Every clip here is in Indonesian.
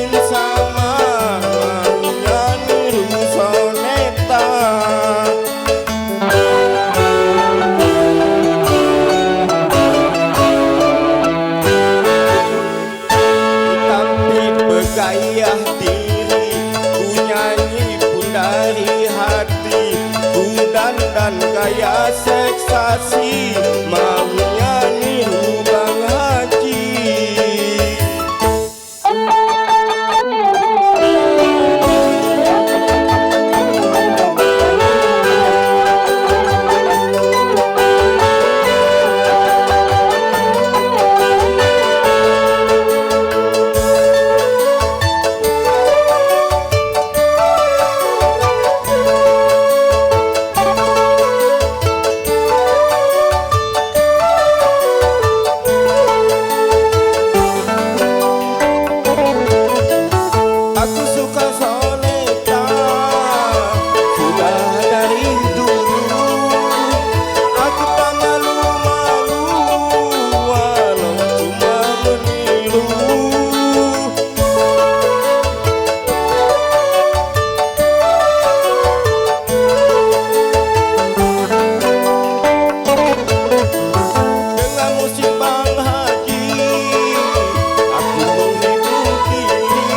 bikin sama, maunya niru soneta. Tapi bergaya diri, ku nyanyi pun dari hati, ku dandan gaya seksasi, maunya niru Bang Haji. Aku suka soneta, sudah dari dulu. Aku tak malu-malu, walau cuma meniru. Dengan musik Bang Haji, aku menghibur diri,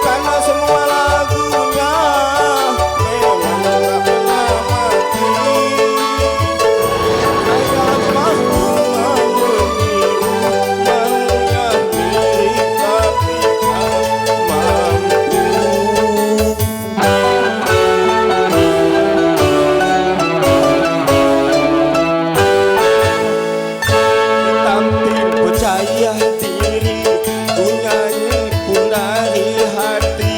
karena semua lagunya memang tak pernah mati. Saya mampu meniru, maunya mirip tapi tak mampu. Tampil percaya diri, ku nyanyi pun dari hati,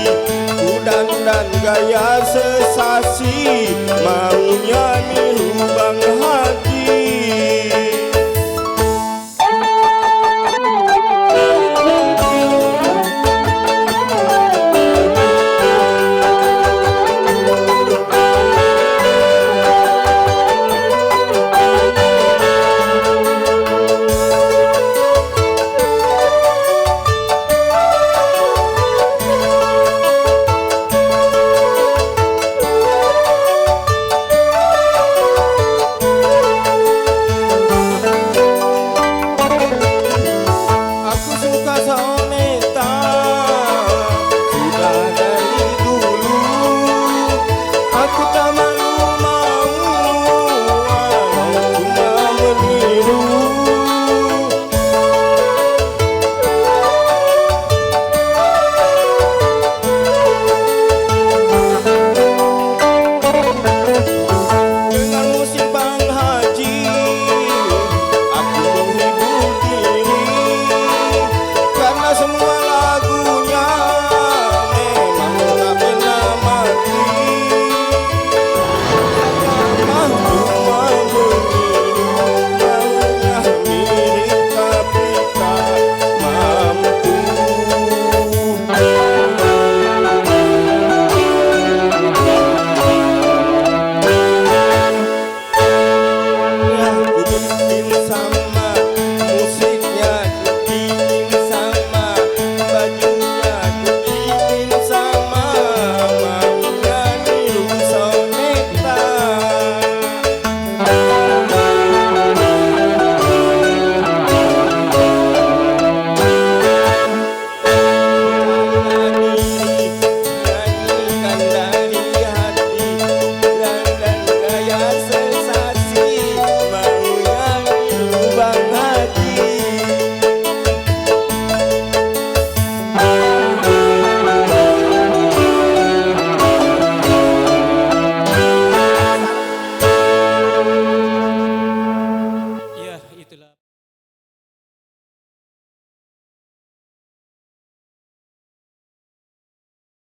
ku dandan gaya sensasi, maunya niru Bang Haji.